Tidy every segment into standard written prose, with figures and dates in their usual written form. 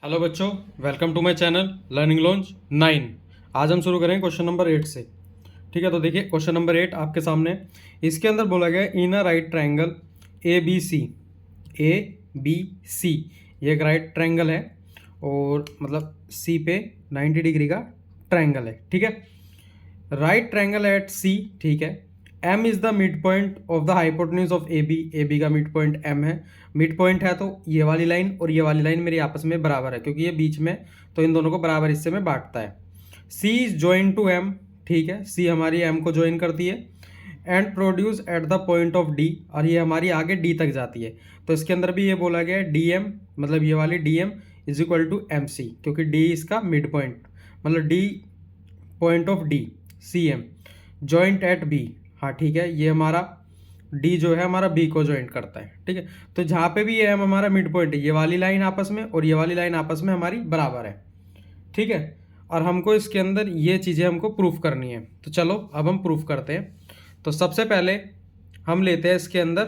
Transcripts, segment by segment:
Hello बच्चों, welcome to my channel learning launch 9। आज हम शुरू करेंगे क्वेश्चन नंबर 8 से। ठीक है, तो देखिए क्वेश्चन नंबर 8 आपके सामने है। इसके अंदर बोला गया in a right triangle A B C ये एक राइट ट्रायंगल है और मतलब सी पे 90 डिग्री का ट्रायंगल है। ठीक है, राइट ट्रायंगल एट सी। ठीक है, M is the mid point of the hypotenuse of A B का मिड पॉइंट एम है। मिड पॉइंट है तो ये वाली लाइन और ये वाली लाइन मेरी आपस में बराबर है क्योंकि ये बीच में, तो इन दोनों को बराबर हिस्से में बांटता है। सी इज ज्वाइन टू एम। ठीक है, सी हमारी एम को ज्वाइन करती है and produce at the point of D, और ये हमारी आगे डी तक जाती है। तो इसके अंदर भी ये बोला गया है डी एम, मतलब ये वाली D M is equal to M C, क्योंकि डी इसका मिड पॉइंट, मतलब D point of D C M joint at B. हाँ ठीक है, ये हमारा डी जो है हमारा बी को जॉइंट करता है। ठीक है, तो जहाँ पे भी ये एम हमारा मिड पॉइंट है, ये वाली लाइन आपस में और ये वाली लाइन आपस में हमारी बराबर है। ठीक है, और हमको इसके अंदर ये चीज़ें हमको प्रूफ करनी है। तो चलो अब हम प्रूफ करते हैं। तो सबसे पहले हम लेते हैं इसके अंदर,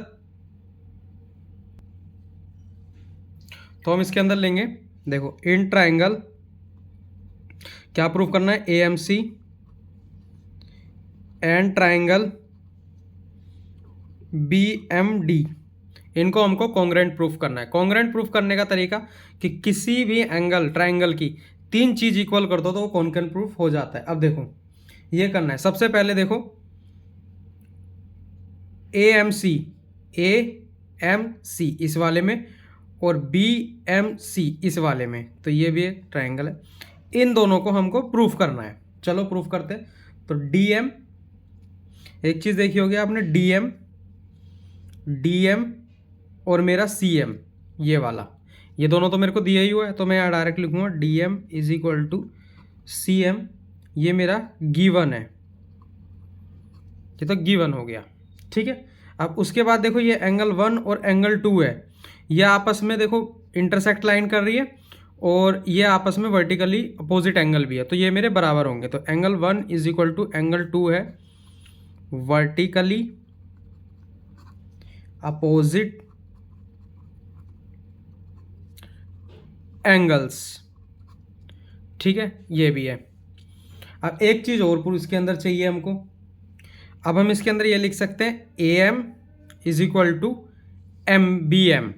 तो हम इसके अंदर लेंगे, देखो इन ट्राइंगल क्या प्रूफ करना है, A M C and triangle B M D, इनको हमको कॉन्ग्रेंट प्रूफ करना है। कॉन्ग्रेंट प्रूफ करने का तरीका कि किसी भी एंगल ट्राइंगल की तीन चीज इक्वल कर दो तो वो कॉन्ग्रेंट प्रूफ हो जाता है। अब देखो ये करना है, सबसे पहले देखो ए एम सी इस वाले में और बी एम सी इस वाले में, तो ये भी एक ट्राइंगल है। इन दोनों को हमको प्रूफ करना है। चलो प्रूफ करते हैं। तो डी एम, एक चीज देखी होगी आपने, डी एम और मेरा सी एम, ये वाला, ये दोनों तो मेरे को दिया ही हुआ है, तो मैं यहाँ डायरेक्ट लिखूंगा D M is equal to C M, ये मेरा गिवन है, ये तो गिवन हो गया। ठीक है, अब उसके बाद देखो ये एंगल 1 और एंगल 2 है, ये आपस में देखो इंटरसेक्ट लाइन कर रही है और ये आपस में वर्टिकली अपोजिट एंगल भी है, तो ये मेरे बराबर होंगे। तो angle 1 is equal to angle 2 है वर्टिकली अपोजिट एंगल्स। ठीक है, ये भी है। अब एक चीज और पूरी इसके अंदर चाहिए हमको। अब हम इसके अंदर ये लिख सकते हैं A M is equal to M B M,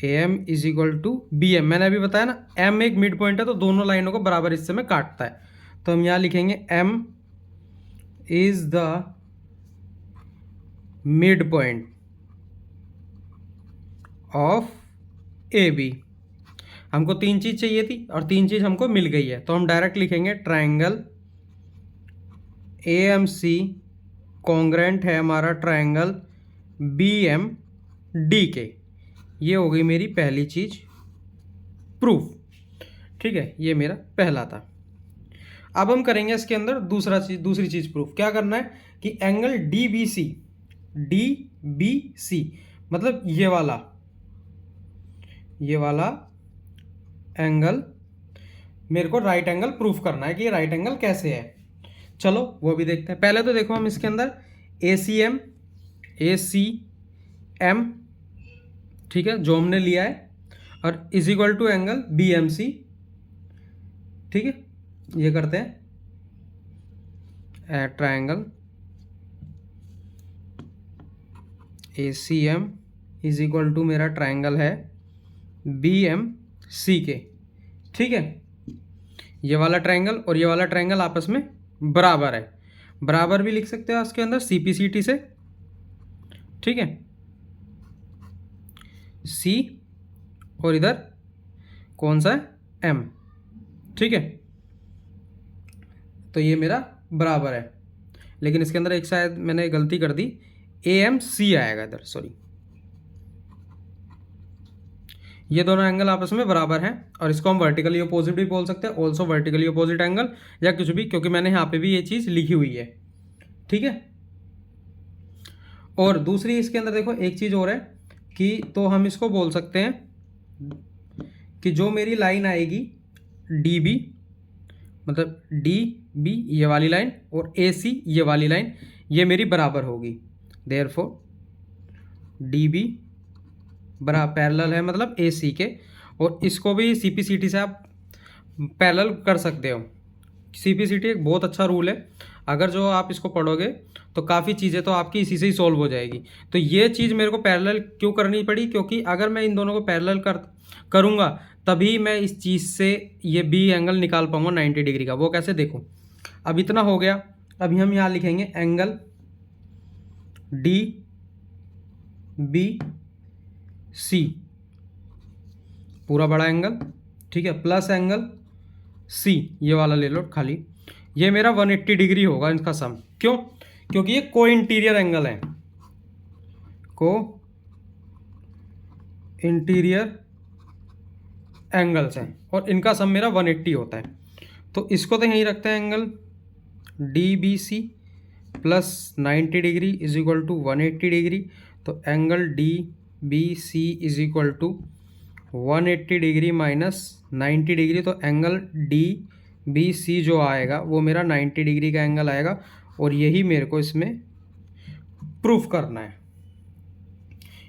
A M is equal to B M. मैंने अभी बताया ना एम एक मिड पॉइंट है तो दोनों लाइनों को बराबर हिस्से में काटता है, तो हम यहां लिखेंगे M is the mid point of A B. हमको तीन चीज चाहिए थी और तीन चीज हमको मिल गई है, तो हम डायरेक्ट लिखेंगे triangle A M C congruent है हमारा ट्राइंगल बी एम डी के। ये हो गई मेरी पहली चीज प्रूफ। ठीक है, ये मेरा पहला था। अब हम करेंगे इसके अंदर दूसरी चीज प्रूफ। क्या करना है कि एंगल डी बी सी मतलब ये वाला एंगल मेरे को राइट एंगल प्रूफ करना है कि ये राइट एंगल कैसे है। चलो वो भी देखते हैं। पहले तो देखो हम इसके अंदर ए सी एम, ठीक है, जो हमने लिया है, और is equal to angle B M C. ठीक है, ये करते हैं triangle A C M is equal to मेरा ट्राइंगल है बी एम सी के। ठीक है, ये वाला ट्राइंगल और ये वाला ट्राइंगल आपस में बराबर है, बराबर भी लिख सकते हो इसके अंदर सीपीसीटी से। ठीक है, सी और इधर कौन सा है, एम। ठीक है, तो ये मेरा बराबर है, लेकिन इसके अंदर एक शायद मैंने गलती कर दी, ए एम सी आएगा इधर, सॉरी। ये दोनों एंगल आपस में बराबर हैं और इसको हम वर्टिकली अपोजिट भी बोल सकते हैं, ऑल्सो वर्टिकली अपोजिट एंगल या कुछ भी, क्योंकि मैंने यहाँ पे भी ये चीज़ लिखी हुई है। ठीक है, और दूसरी इसके अंदर देखो एक चीज़ और है कि तो हम इसको बोल सकते हैं कि जो मेरी लाइन आएगी डी बी, मतलब डी बी ये वाली लाइन और ए सी ये वाली लाइन, ये मेरी बराबर होगी। देयरफॉर डी बी बराबर पैरेलल है मतलब ए सी के, और इसको भी CPCT से आप पैरेलल कर सकते हो। CPCT एक बहुत अच्छा रूल है, अगर जो आप इसको पढ़ोगे तो काफ़ी चीज़ें तो आपकी इसी से ही सॉल्व हो जाएगी। तो ये चीज़ मेरे को पैरेलल क्यों करनी पड़ी, क्योंकि अगर मैं इन दोनों को पैरेलल करूँगा तभी मैं इस चीज़ से ये बी एंगल निकाल पाऊँगा 90 डिग्री का। वो कैसे, देखो अब इतना हो गया। अभी हम यहाँ लिखेंगे एंगल डी बी सी, पूरा बड़ा एंगल, ठीक है, प्लस एंगल सी, ये वाला ले लो खाली। ये मेरा 180 डिग्री होगा इनका सम। क्यों? क्योंकि ये को इंटीरियर एंगल है, को इंटीरियर एंगल्स हैं और इनका सम मेरा 180 होता है। तो इसको तो यहीं रखते हैं, angle D B C plus 90 degree is equal to 180 degree. तो angle D B C is equal to 180 degree minus 90 degree. तो एंगल डी बी सी जो आएगा वो मेरा 90 डिग्री का एंगल आएगा और यही मेरे को इसमें प्रूफ करना है।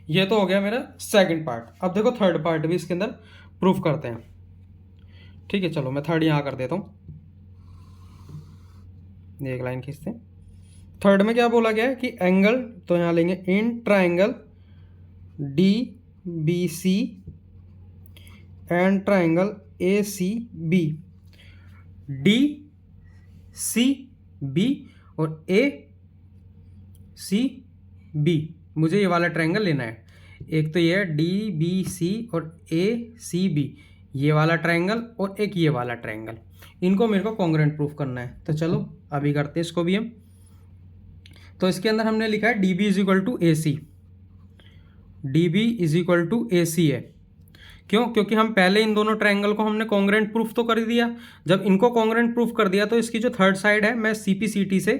ये तो हो गया मेरा सेकंड पार्ट। अब देखो थर्ड पार्ट भी इसके अंदर प्रूफ करते हैं, ठीक है। चलो मैं थर्ड यहाँ कर देता हूँ, एक लाइन खींचते हैं। थर्ड में क्या बोला गया है कि एंगल, तो यहाँ लेंगे in triangle D B C and triangle A C B, D C B और ए सी बी, मुझे ये वाला ट्रायंगल लेना है। एक तो ये है डी बी सी और ए सी बी, ये वाला ट्रायंगल और एक ये वाला ट्रायंगल, इनको मेरे को कॉन्ग्रुएंट प्रूफ करना है। तो चलो अभी करते हैं इसको भी हम। तो इसके अंदर हमने लिखा है D B is equal to A C, D B is equal to A C है। क्यों? क्योंकि हम पहले इन दोनों ट्रायंगल को हमने कॉन्ग्रुएंट प्रूफ तो कर दिया। जब इनको कॉन्ग्रुएंट प्रूफ कर दिया तो इसकी जो थर्ड साइड है मैं CPCT से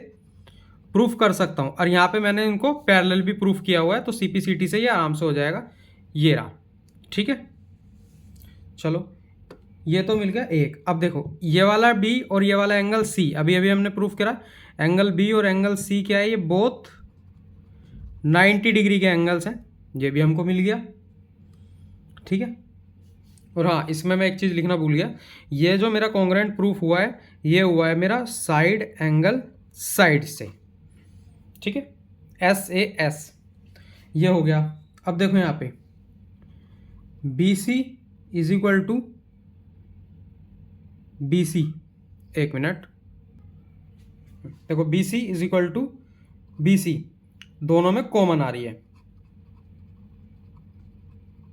प्रूफ कर सकता हूँ, और यहाँ पे मैंने इनको पैरेलल भी प्रूफ किया हुआ है, तो CPCT से ये आराम से हो जाएगा। ये रहा, ठीक है। चलो ये तो मिल गया एक। अब देखो ये वाला B और ये वाला एंगल C, अभी अभी हमने प्रूफ करा एंगल B और एंगल C क्या है, ये बोथ 90 डिग्री के एंगल्स हैं। ये भी हमको मिल गया, ठीक है। और हाँ, इसमें मैं एक चीज़ लिखना भूल गया, ये जो मेरा कॉन्ग्रुएंट प्रूफ हुआ है ये हुआ है मेरा साइड एंगल साइड से, ठीक है, SAS, ये हो गया। अब देखो यहाँ पे BC is equal to BC, एक मिनट, देखो BC is equal to BC, दोनों में कॉमन आ रही है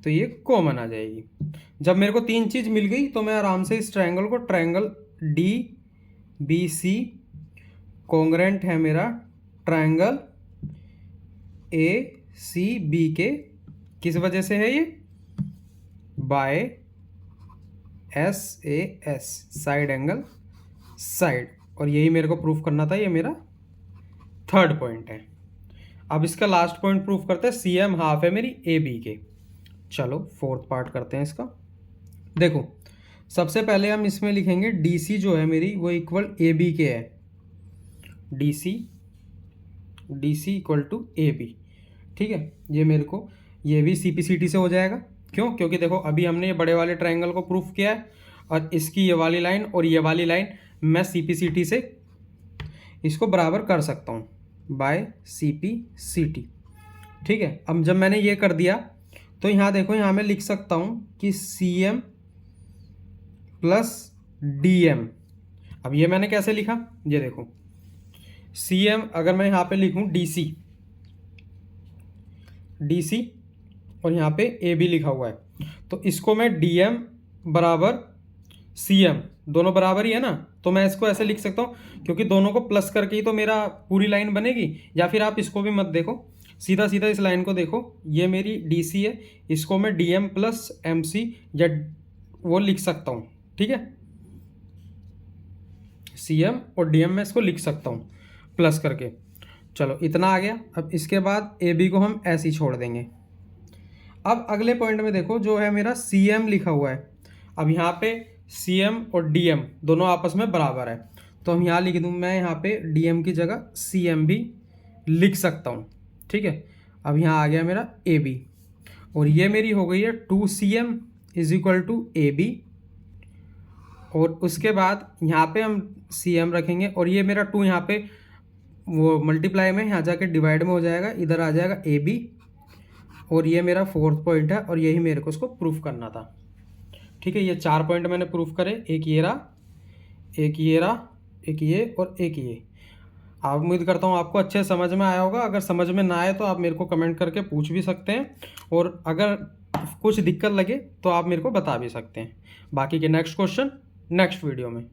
तो ये कॉमन आ जाएगी। जब मेरे को तीन चीज़ मिल गई तो मैं आराम से इस ट्रायंगल को, ट्रायंगल DBC कॉन्ग्रुएंट है मेरा ट्रायंगल ACB के, किस वजह से है ये, by SAS, side angle side, और यही मेरे को प्रूफ करना था। ये मेरा थर्ड पॉइंट है। अब इसका लास्ट पॉइंट प्रूफ करते हैं, CM हाफ है मेरी AB के। चलो फोर्थ पार्ट करते हैं इसका। देखो सबसे पहले हम इसमें लिखेंगे DC जो है मेरी वो इक्वल AB के है, DC इक्वल टू AB, ठीक है। ये मेरे को, ये भी CPCT से हो जाएगा। क्यों? क्योंकि देखो अभी हमने ये बड़े वाले ट्रायंगल को प्रूफ किया है और इसकी ये वाली लाइन और ये वाली लाइन मैं CPCT से इसको बराबर कर सकता हूँ बाय CPCT, ठीक है। अब जब मैंने ये कर दिया तो यहाँ देखो, यहाँ मैं लिख सकता हूँ कि CM प्लस DM। अब ये मैंने कैसे लिखा, ये देखो CM अगर मैं यहाँ पे लिखूँ DC और यहाँ पे AB लिखा हुआ है, तो इसको मैं DM बराबर CM, दोनों बराबर ही है ना, तो मैं इसको ऐसे लिख सकता हूँ, क्योंकि दोनों को प्लस करके ही तो मेरा पूरी लाइन बनेगी। या फिर आप इसको भी मत देखो, सीधा सीधा इस लाइन को देखो, ये मेरी DC है, इसको मैं DM प्लस MC या वो लिख सकता हूँ, ठीक है। CM और DM में इसको लिख सकता हूँ प्लस करके। चलो इतना आ गया। अब इसके बाद AB को हम ऐसे ही छोड़ देंगे। अब अगले पॉइंट में देखो जो है मेरा CM लिखा हुआ है। अब यहाँ पे CM और DM दोनों आपस में बराबर है, तो हम यहाँ लिख दूँ, मैं यहाँ पे DM की जगह CM भी लिख सकता हूँ, ठीक है। अब यहाँ आ गया मेरा AB और ये मेरी हो गई है 2CM is equal to A B, और उसके बाद यहाँ पे हम सी एम रखेंगे, और ये मेरा 2 यहाँ पे वो मल्टीप्लाई में यहाँ जाके डिवाइड में हो जाएगा, इधर आ जाएगा ए बी, और ये मेरा 4th पॉइंट है, और यही मेरे को इसको प्रूफ करना था। ठीक है, ये 4 पॉइंट मैंने प्रूफ करे, एक ये रहा, एक ये रहा, एक ये और एक ये। आप उम्मीद करता हूँ आपको अच्छे समझ में आया होगा। अगर समझ में ना आए तो आप मेरे को कमेंट करके पूछ भी सकते हैं, और अगर कुछ दिक्कत लगे तो आप मेरे को बता भी सकते हैं। बाकी के नेक्स्ट क्वेश्चन नेक्स्ट वीडियो में।